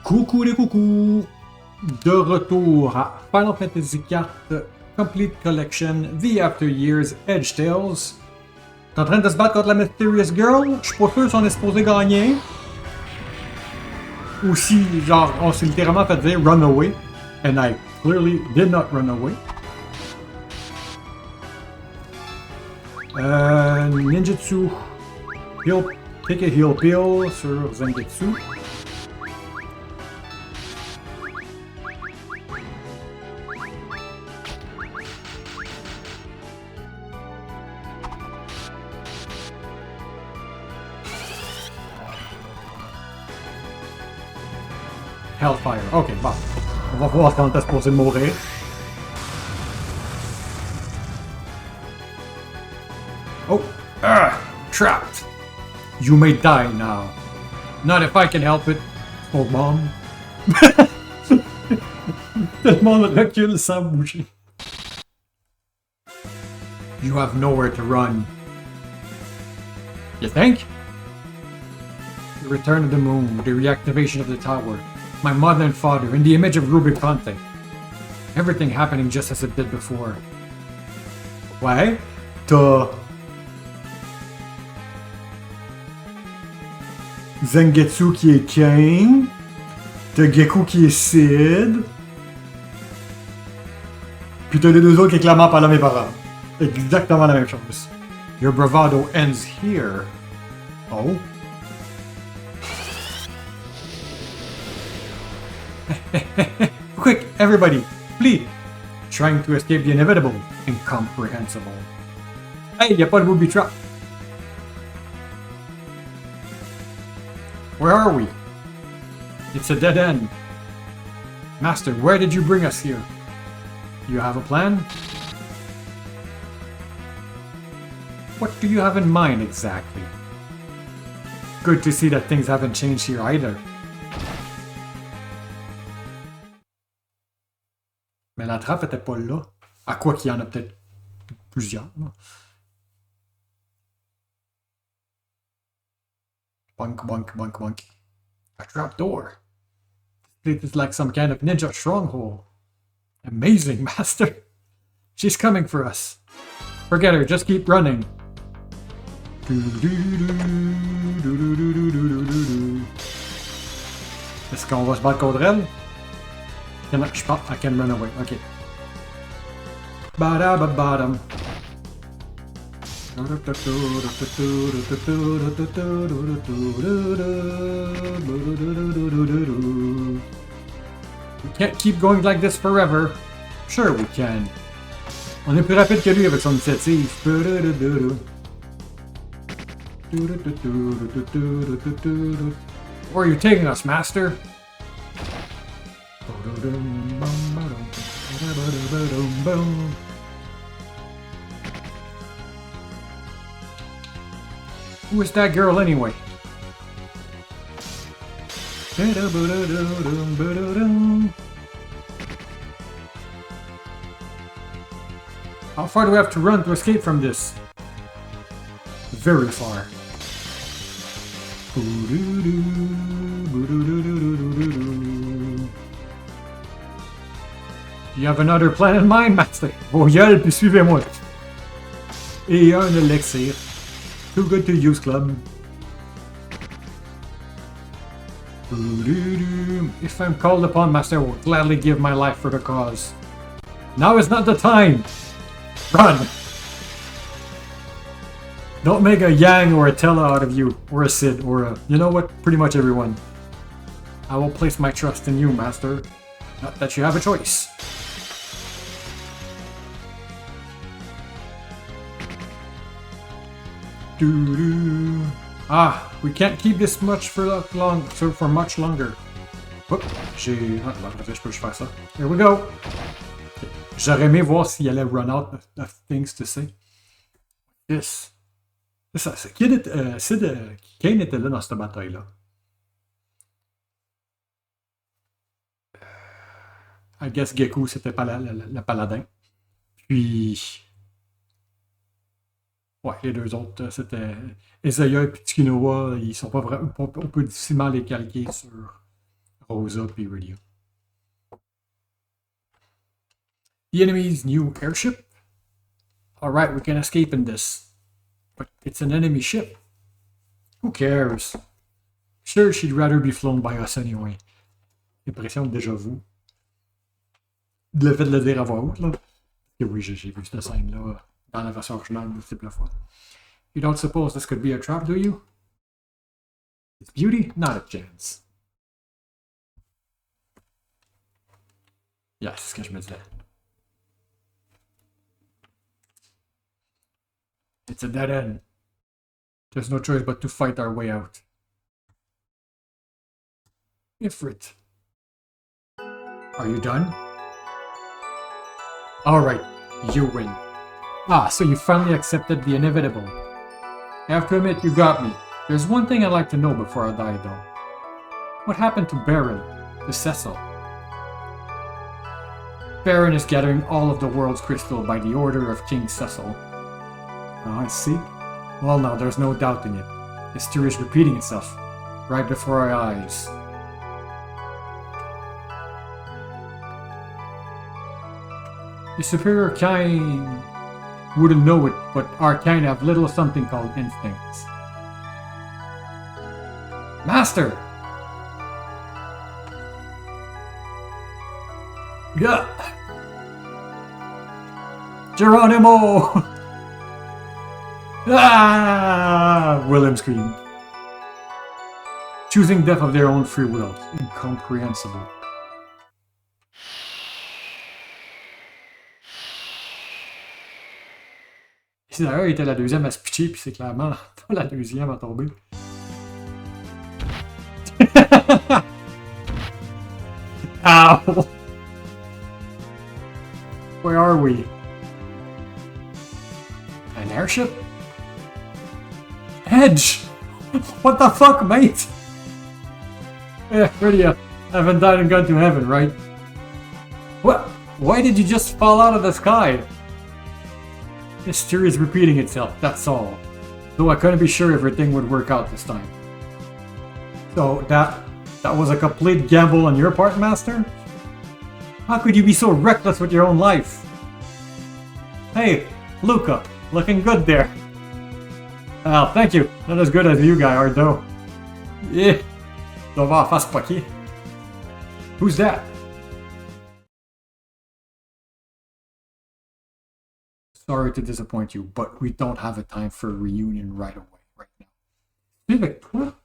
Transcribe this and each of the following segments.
Coucou les coucous! De retour à Final Fantasy IV Complete Collection The After Years Edge Tales. T'es en train de se battre contre la Mysterious Girl? Je suis pas sûr si on est supposé gagner. Ou si, genre, on s'est littéralement fait dire run away. And I clearly did not run away. Ninjutsu. Heal, take a heal pill sur Zangetsu. Hellfire. Ok, bon. On va voir quand t'es supposé mourir. Oh! Trapped! You may die now. Not if I can help it. Smoke bomb. Tellement de recul sans bouger. You have nowhere to run. You think? The return of the moon, the reactivation of the tower, my mother and father, and the image of Rubicante. Everything happening just as it did before. Ouais? T'as Zangetsu qui est King, t'as Gekko qui est Sid, puis t'as les deux autres qui clairement parlent mes parents. Exactement la même chose. Your bravado ends here. Oh? Quick, everybody, flee! Trying to escape the inevitable, incomprehensible. Hey, y'a pas de booby trap. Where are we? It's a dead end. Master, where did you bring us here? You have a plan? What do you have in mind exactly? Good to see that things haven't changed here either. Mais la trappe était pas là. À quoi qu'il y en a peut-être plusieurs. Bunk, bunk, bunk, bunk. A trap door. This is like some kind of ninja stronghold. Amazing, Master. She's coming for us. Forget her, just keep running. Est-ce qu'on va se battre contre elle? Je pense I can run away. Ok. Ba-da-ba-ba-dum. We can't keep going like this forever. Sure we can. On est plus rapide que lui avec son initiative. Where are you taking us, Master? Who is that girl anyway? How far do we have to run to escape from this? Very far. You have another plan in mind, Master? Vos gueules, puis suivez-moi. Et un élixir. Too good to use, club. If I'm called upon, Master, I will gladly give my life for the cause. Now is not the time! Run! Don't make a Yang or a Tella out of you, or a Sid, or a... You know what? Pretty much everyone. I will place my trust in you, Master. Not that you have a choice. Ah, we can't keep this much for much longer. Oups, j'ai... Ah, je peux faire ça. Here we go! J'aurais aimé voir s'il allait run out of things to say. Yes. C'est ça. Kane était là dans cette bataille-là. I guess Gekko, c'était pas le paladin. Puis... Ouais, les deux autres, c'était Isaiah et Tsukinowa, ils sont pas vraiment. On peut difficilement les calquer sur Rosa puis Radio. The enemy's new airship? Alright, we can escape in this. But it's an enemy ship. Who cares? Sure, she'd rather be flown by us anyway. Impression de déjà vu. Le fait de le dire à voix haute, là. Et oui, j'ai vu cette scène-là dans la version originale multiples fois. You don't suppose this could be a trap, do you? It's beauty? Not a chance. Yeah, c'est ce que je me disais. It's a dead end. There's no choice but to fight our way out. Ifrit. Are you done? Alright, you win. Ah, so you finally accepted the inevitable. I have to admit, you got me. There's one thing I'd like to know before I die, though. What happened to Baron, the Cecil? Baron is gathering all of the world's crystal by the order of King Cecil. Oh, I see. Well, now, there's no doubting it. History is repeating itself, right before our eyes. The superior kind wouldn't know it, but our kind have little something called instincts. Master! Yeah! Geronimo! Ah! William screamed. Choosing death of their own free will. Incomprehensible. Si d'ailleurs était la deuxième à se pitcher, puis c'est clairement pas la deuxième à tomber. Ow! Where are we? An airship? Edge! What the fuck, mate? Yeah, really, haven't died and gone to heaven, right? What? Why did you just fall out of the sky? History is repeating itself, that's all. Though I couldn't be sure everything would work out this time. So, that was a complete gamble on your part, Master? How could you be so reckless with your own life? Hey, Luca, looking good there. Well, thank you. Not as good as you guys are, though. Yeah. Dois avoir face poquée. Who's that? Sorry to disappoint you, but we don't have a time for a reunion right away, right now. C'est avec toi?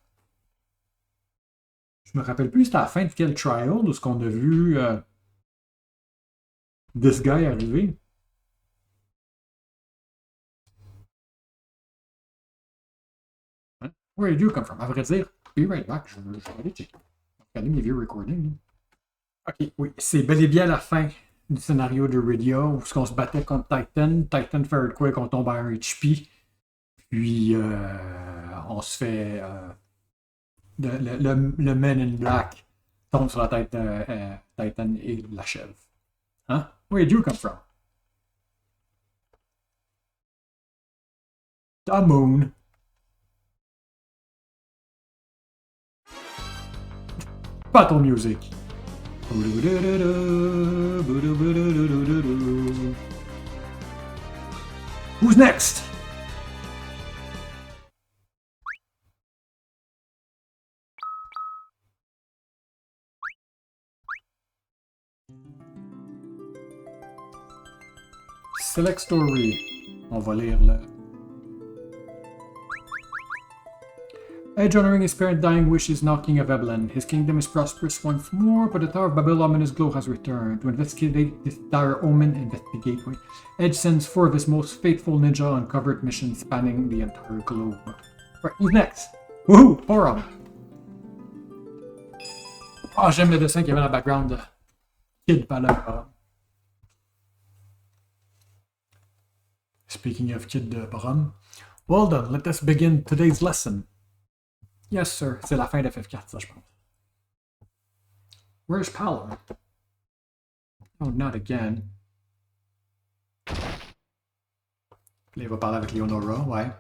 Je me rappelle plus, c'était à la fin de quel trial où ce qu'on a vu this guy arriver. Hein? Where did you come from? À vrai dire, be right back, je vais aller checker. Regarder mes vieux recordings. Ok, oui, c'est bel et bien la fin du scénario de Radio où on se battait contre Titan. Titan fait Earthquake, on tombe à un HP. Puis on se fait. Le Man in Black tombe sur la tête de Titan et l'achève. Hein? Where did you come from? The moon. Battle music. Who's next? Select story. On va lire le. Edge honoring his parent dying wish is now king of Eblan. His kingdom is prosperous once more, but the Tower of Babel ominous glow has returned. To investigate this dire omen, investigate. Edge sends 4 of his most faithful ninja on covert missions spanning the entire globe. Right, who's next? Woohoo! Forum! Ah, j'aime le dessin qu'il y avait dans le background de Kid Balam. Speaking of Kid Baram. Well done, let us begin today's lesson. Yes, sir. C'est la fin de FF4, ça, je pense. Where's Paolo? Oh, not again. Là, il va parler avec Leonora, ouais.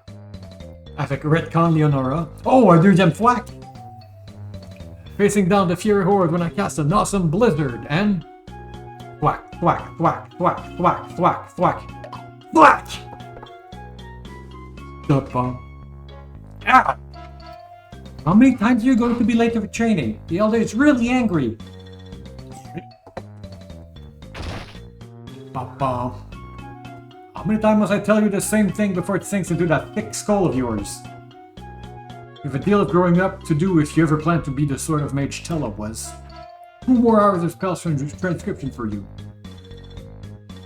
Avec Redcon Leonora. Oh, un deuxième flac! facing down the Fury Horde when I cast an awesome blizzard, and... Thwack, thwack, thwack, thwack, thwack, thwack, thwack. Thwack! The bomb. Ah! How many times are you going to be late for training? The Elder is really angry. Ba-ba. How many times must I tell you the same thing before it sinks into that thick skull of yours? You have a deal of growing up to do if you ever plan to be the sort of mage Tella was. 2 more hours of spell transcription for you.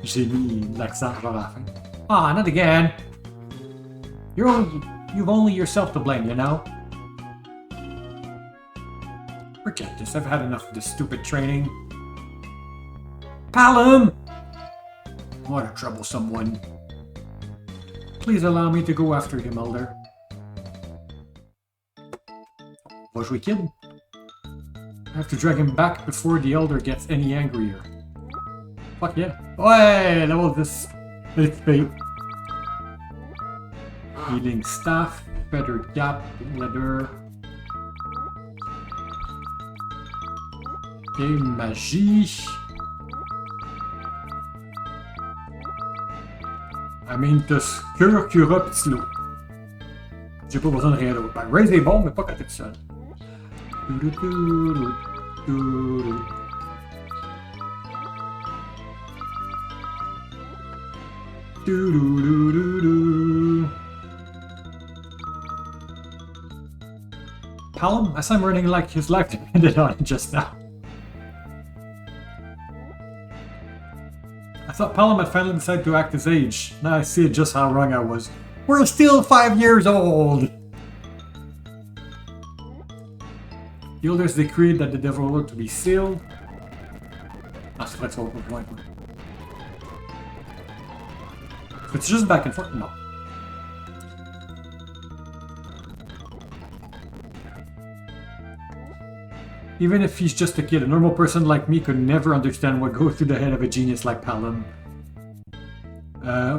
J'ai mis l'accent vers la fin. Ah, not again. You've only yourself to blame, you know? Forget this, I've had enough of this stupid training. Palom! What a troublesome one. Please allow me to go after him, Elder. Va jouer kid? I have to drag him back before the Elder gets any angrier. Fuck yeah. Ouais, level this. Let's pay. Healing staff, feathered cap, leather. Okay, magie. I mean, this cure pis slow. J'ai pas besoin de rien d'autre. Ben, raise est bon, mais pas quand t'es seul. Palom, as I'm running like his life depended on it just now. I thought Palom had finally decided to act his age. Now I see just how wrong I was. We're still 5 years old! The elders decreed that the devil were to be sealed. Ah, c'est vrai que ça va pas loin. It's just back and forth? No. Even if he's just a kid, a normal person like me could never understand what goes through the head of a genius like Palom.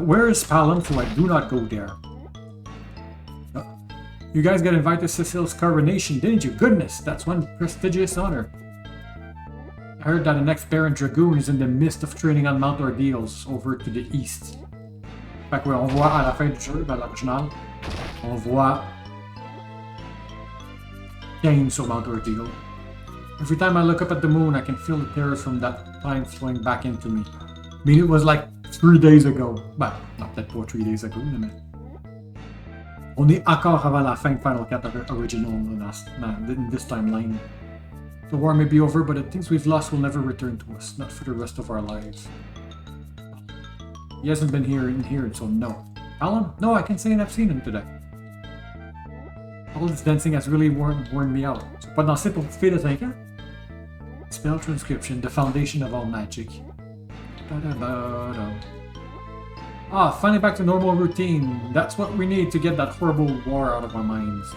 Where is Palom, so I do not go there? You guys got invited to Cecil's coronation, didn't you? Goodness, that's one prestigious honor. I heard that the next Baron Dragoon is in the midst of training on Mount Ordeals over to the east. Fait que on voit à la fin du jeu, dans l'original, on voit Kane sur Mount Ordeal. Every time I look up at the moon, I can feel the terrors from that time flowing back into me. I mean, it was like 3 days ago. Bah, not that 3 days ago, mais... On est encore avant la fin de Final Cut original in this timeline. The war may be over, but the things we've lost will never return to us, not for the rest of our lives. He hasn't been here, so no. Palom? No, I can say I've seen him today. All this dancing has really worn me out. So, pas danser pour petite fille de 5 ans? Spell transcription, the foundation of all magic. Ah, finally back to normal routine. That's what we need to get that horrible war out of our minds.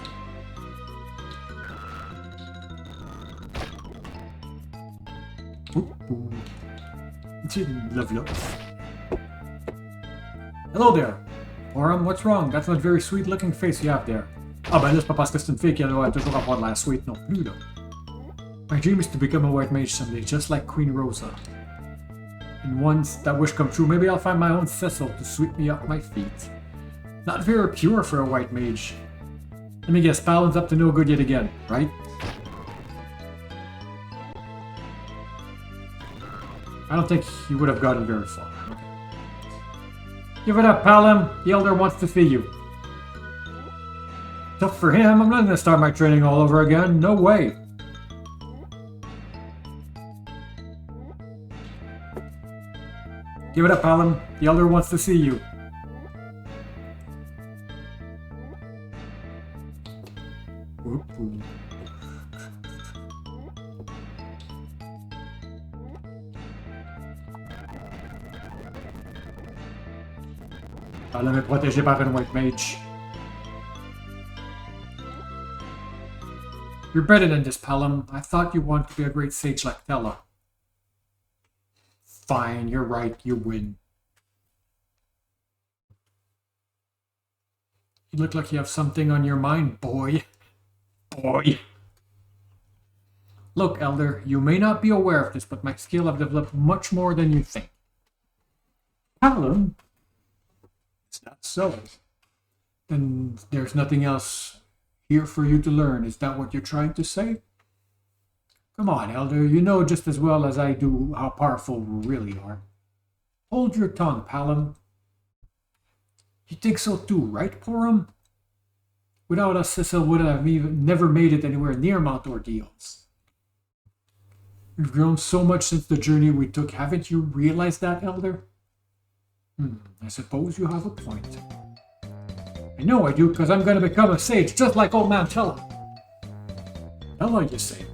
Hello there. Oram, what's wrong? That's not a very sweet looking face you have there. Ah ben là, c'est pas parce que c'est une fille qu'elle doit toujours avoir de l'air sweet non plus, là. My dream is to become a white mage someday, just like Queen Rosa. And once that wish comes true, maybe I'll find my own Cecil to sweep me off my feet. Not very pure for a white mage. Let me guess, Palom's up to no good yet again, right? I don't think he would have gotten very far. Okay. Give it up, Palom. The Elder wants to see you. Tough for him. I'm not going to start my training all over again. No way. Give it up, Palom. The Elder wants to see you. Ooh. Palom est protégé par une white mage. You're better than this, Palom. I thought you wanted to be a great sage like Tella. Fine, you're right, you win. You look like you have something on your mind, boy. Boy. Look, Elder, you may not be aware of this, but my skill have developed much more than you think. Callum? It's not so. Then there's nothing else here for you to learn. Is that what you're trying to say? Come on, Elder. You know just as well as I do how powerful we really are. Hold your tongue, Palom. You think so too, right, Porum? Without us, Cecil would have even never made it anywhere near Mount Ordeals. We've grown so much since the journey we took. Haven't you realized that, Elder? I suppose you have a point. I know I do, because I'm going to become a sage, just like old man Tella. Tella, you say?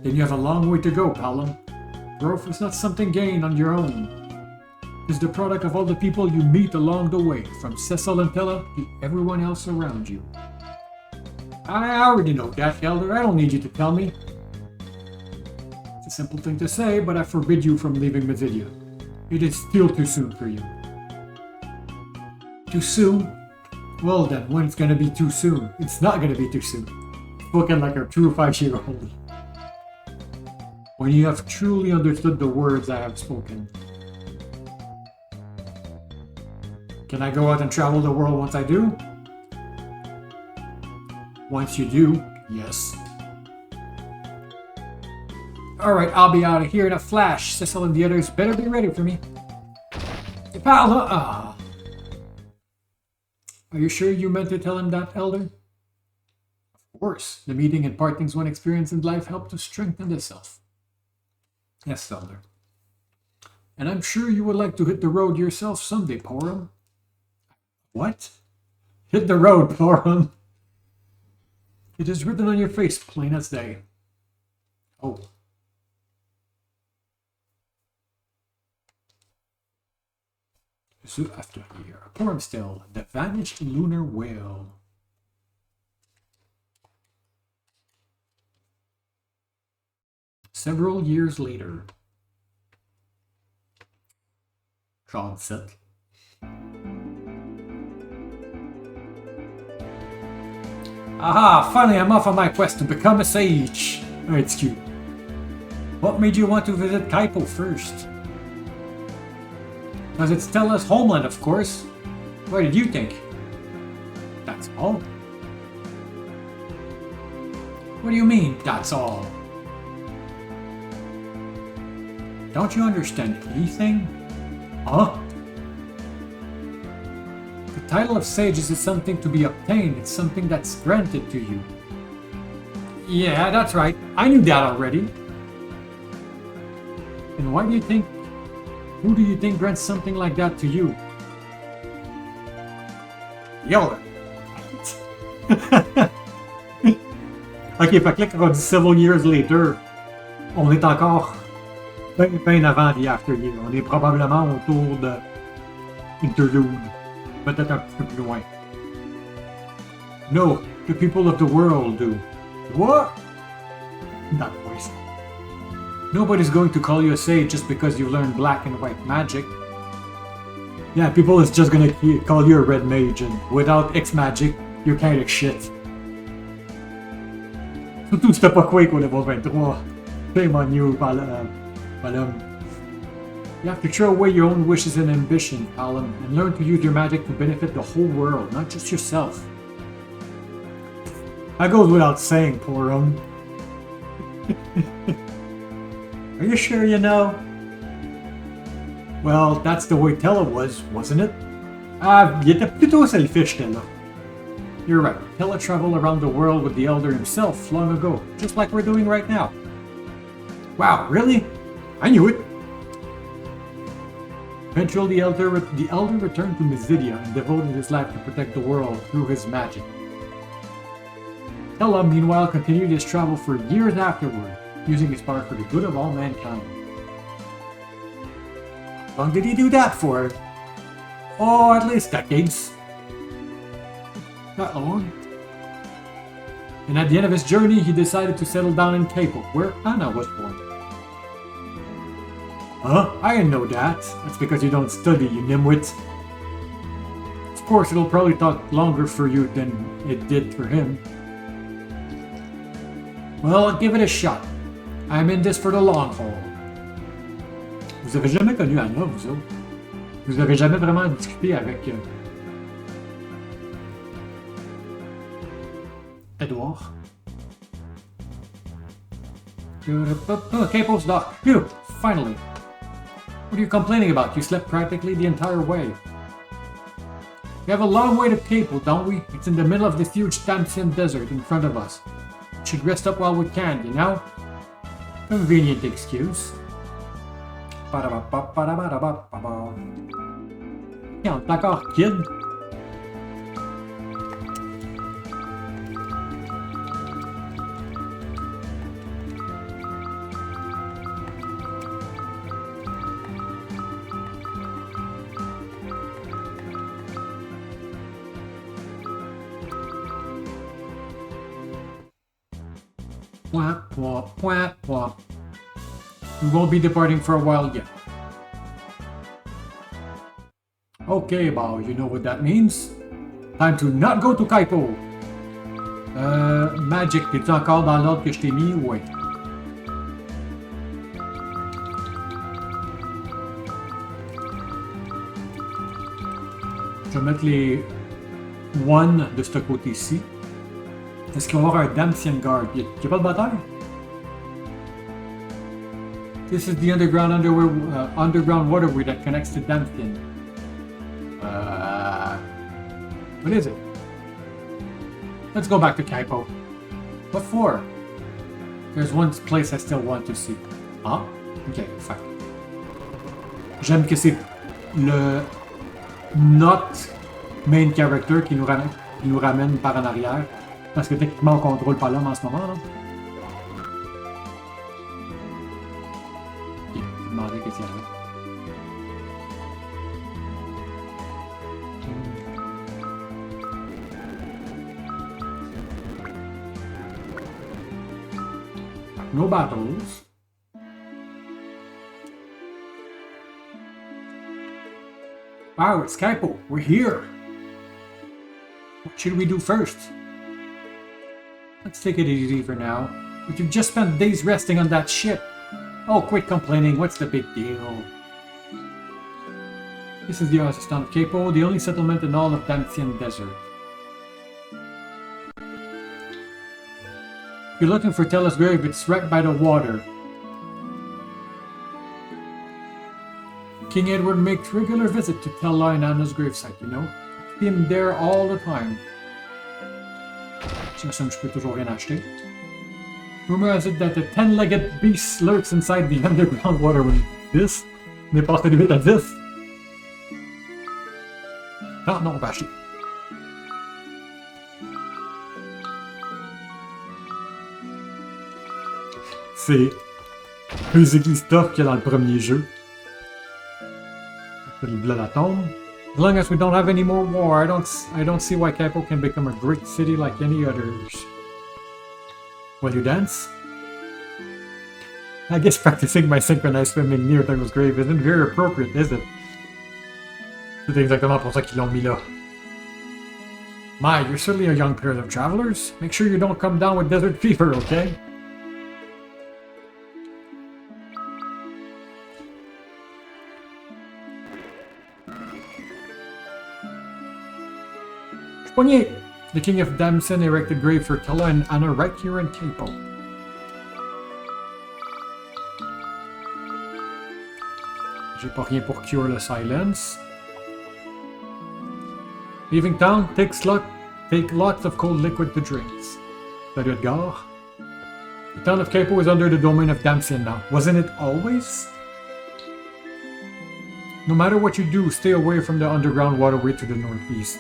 Then you have a long way to go, Palom. Growth is not something gained on your own. It's the product of all the people you meet along the way, from Cecil and Tella to everyone else around you. I already know that, Elder. I don't need you to tell me. It's a simple thing to say, but I forbid you from leaving Mesidia. It is still too soon for you. Too soon? Well then, when it's gonna be too soon? It's not gonna be too soon. Spoken like a true 5-year-old. When you have truly understood the words I have spoken. Can I go out and travel the world once I do? Once you do, yes. Alright, I'll be out of here in a flash. Cecil and the others better be ready for me. Are you sure you meant to tell him that, Elder? Of course. The meeting and parting's one experience in life helped to strengthen the self. Yes, Elder. And I'm sure you would like to hit the road yourself someday, Porum. What? Hit the road, Porum. It is written on your face, plain as day. Oh. So after here, Porum still, the vanished lunar whale. Several years later. Transit. Aha! Finally, I'm off on my quest to become a sage. Oh, it's cute. What made you want to visit Kaipo first? Because it's Stella's homeland, of course. What did you think? That's all? What do you mean, that's all? Don't you understand anything? Huh? The title of sages is something to be obtained. It's something that's granted to you. Yeah, that's right. I knew that already. And why do you think... Who do you think grants something like that to you? Yoda. Ok, fait que là, quand on dit several years later, on est encore bien avant the after year. On est probablement autour de interlude. Peut-être un petit peu plus loin. No, the people of the world do. What? That voice. Nobody's going to call you a sage just because you learned black and white magic. Yeah, people is just gonna call you a red mage, and without X magic, you're kind of shit. Surtout si t'as pas Quake au level 23. Shame on you, Palom. You have to throw away your own wishes and ambition, Palom, and learn to use your magic to benefit the whole world, not just yourself. That goes without saying, Porum. Are you sure you know? Well, that's the way Tella was, wasn't it? Il était plutôt selfish, Tella. You're right. Tella traveled around the world with the Elder himself long ago, just like we're doing right now. Wow, really? I knew it. Eventually, the Elder returned to Mesidia and devoted his life to protect the world through his magic. Tella, meanwhile, continued his travel for years afterward, using his power for the good of all mankind. How long did he do that for? Oh, at least decades. Not long. And at the end of his journey, he decided to settle down in Kaipo, where Anna was born. Huh? I didn't know that. That's because you don't study, you nimwit. Of course, it'll probably take longer for you than it did for him. Well, give it a shot. I'm in this for the long haul. Vous avez jamais connu Anna, vous autres? Vous avez jamais vraiment discuté avec Edouard? Capo's dock. Phew! Finally. What are you complaining about? You slept practically the entire way. We have a long way to Capo, don't we? It's in the middle of this huge Damsian desert in front of us. We should rest up while we can, you know? Convenient excuse. Yeah, on est encore kid. We won't be departing for a while yet. Okay, Bao, you know what that means? Time to not go to Kaipo. Magic, t'es-tu encore dans l'ordre que je t'ai mis? Ouais. Je vais mettre les one de ce côté-ci. Est-ce qu'il va y avoir un Damsian Guard? Il n'y a pas de bataille? This is the underground waterway that connects to Damsian. What is it? Let's go back to Kaipo. What for? There's one place I still want to see. Ah? Ok, fine. J'aime que c'est le not main character qui nous ramène par en arrière. Parce que techniquement on contrôle pas l'homme en ce moment. Là. Ok, je vais demander qu'est-ce qu'il y a là. No battles. Wow, it's Kaipo. We're here. What should we do first? Let's take it easy for now. But you've just spent days resting on that ship. Oh, quit complaining. What's the big deal? This is the oasis town of Kaipo, the only settlement in all of Damsian Desert. If you're looking for Tella's grave, it's right by the water. King Edward makes regular visit to Tella and Anna's gravesite, you know? See him there all the time. J'assume que je peux toujours rien acheter. Rumor has it that the 10-legged beast lurks inside the underground waterway. 10? On est passé de 8 à 10. Ah non, on va acheter. C'est basically stuff qu'il y a dans le premier jeu. Là, la tombe. As long as we don't have any more war, I don't see why Kaipo can become a great city like any others. Will you dance? I guess practicing my synchronized swimming near Tungle's grave isn't very appropriate, is it? C'est exactement pour ça qu'ils l'ont mis là. My, you're certainly a young pair of travelers. Make sure you don't come down with desert fever, okay? Poignet! The king of Damsian erected grave for Tella and Anna right here in Kaipo. J'ai pas rien pour cure le silence. Leaving town, take lots of cold liquid to drink. Salut Edgar. The town of Kaipo is under the domain of Damsian now. Wasn't it always? No matter what you do, stay away from the underground waterway to the northeast.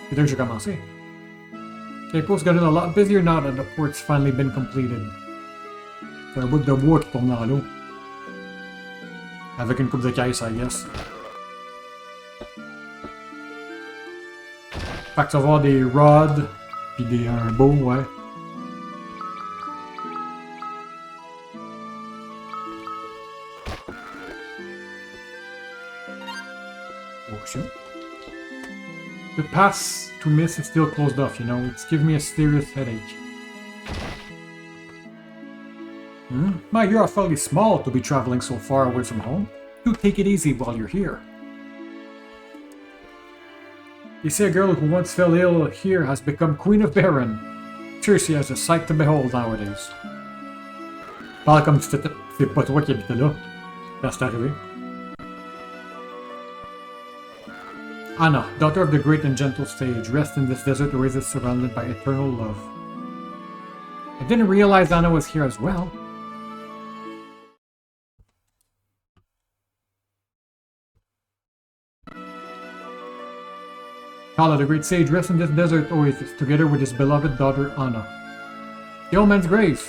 C'est là que j'ai commencé. Kaipo's gotten a lot busier now that the port's finally been completed. C'est un bout de bois qui tombe dans l'eau. Avec une coupe de caisse, I guess. Fait que tu vas avoir des rods, pis un bow, ouais. Oh shit. The pass to Miss is still closed off, you know. It's giving me a serious headache. Hmm? My, you're awfully small to be traveling so far away from home. Do take it easy while you're here. They say a girl who once fell ill here has become Queen of Baron. Sure, she has a sight to behold nowadays. Parle comme si c'est pas toi qui habitais là quand c'est arrivé. Anna, daughter of the great and gentle sage, rests in this desert oasis surrounded by eternal love. I didn't realize Anna was here as well. Kala, the great sage, rests in this desert oasis together with his beloved daughter Anna. The old man's grave.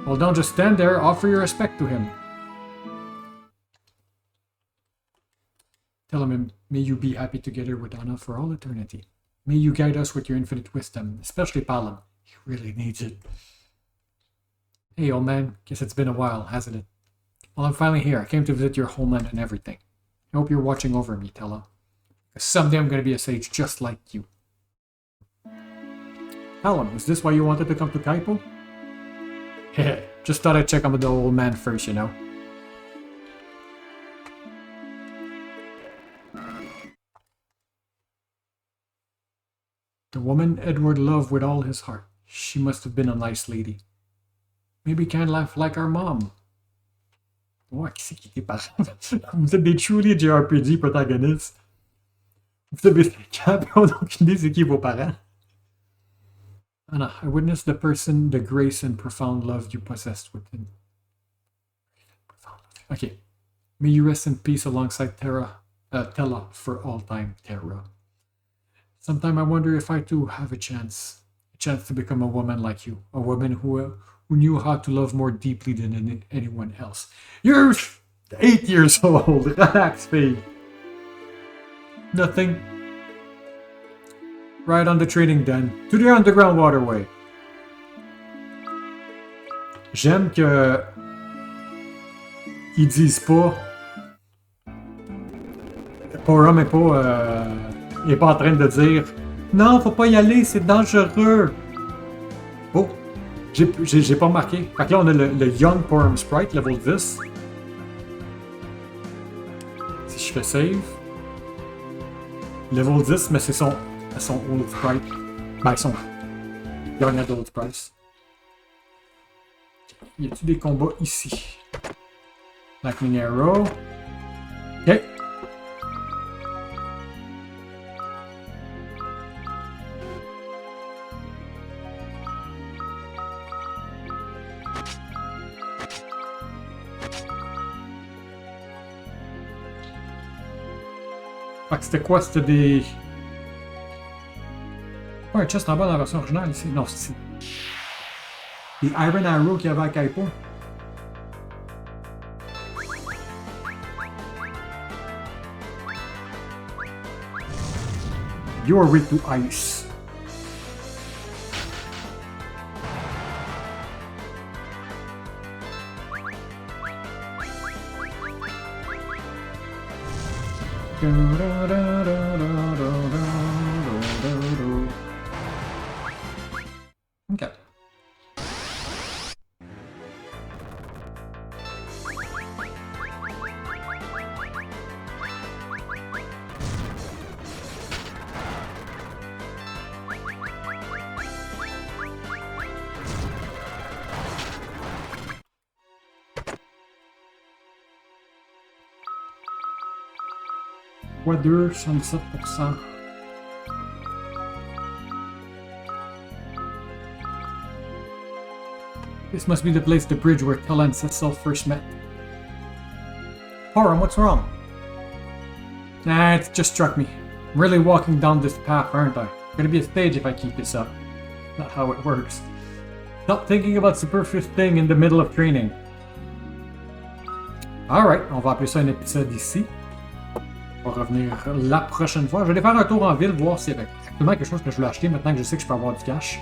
Well, don't just stand there, offer your respect to him. Tell him, may you be happy together with Anna for all eternity. May you guide us with your infinite wisdom, especially Palin. He really needs it. Hey, old man, guess it's been a while, hasn't it? Well, I'm finally here. I came to visit your homeland and everything. I hope you're watching over me, Tella. Because someday I'm going to be a sage just like you. Palin, is this why you wanted to come to Kaipo? Heh, just thought I'd check on the old man first, you know. The woman Edward loved with all his heart. She must have been a nice lady. Maybe kind of like our mom. Ouais, qui c'est qui tes parents? Vous êtes des truly JRPG protagonistes. Vous avez 5 ans, on n'a aucune idée c'est qui vos parents. Anna, I witnessed the person, the grace and profound love you possessed within. Okay. May you rest in peace alongside Tella for all time, Terra. Sometime I wonder if I too have a chance to become a woman like you, a woman who knew how to love more deeply than anyone else. You're 8 years old. Relax, Fade. Nothing. Right on the trading den, to the underground waterway. J'aime que ils disent pas. Porum est pas. Il est pas en train de dire non, faut pas y aller, c'est dangereux. Oh, j'ai pas remarqué. Fait que là, on a le Young Porum Sprite, level 10. Si je fais save. Level 10, mais c'est son Old Sprite. Ben, son Young Adult Sprite. Y a-t-il des combats ici? Lightning Arrow. Ok. Fait que c'était quoi? C'était des... Ouais, un chest en bas dans la version originale ici. Non, c'est... Des Iron Arrow qu'il y avait à Kaipo. You are weak to ice. Okay. Quoi 2, 77%. This must be the place, the bridge where Tella and Cecil first met. Porum, what's wrong? Nah, it just struck me. I'm really walking down this path, aren't I? Gonna be a stage if I keep this up. Not how it works. Not thinking about superfluous thing in the middle of training. Alright, on va appeler ça un épisode ici. On va revenir la prochaine fois. Je vais aller faire un tour en ville, voir s'il y a exactement quelque chose que je voulais acheter maintenant que je sais que je peux avoir du cash.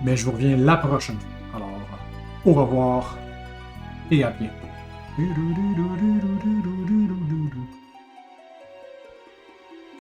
Mais je vous reviens la prochaine fois. Alors, au revoir et à bientôt.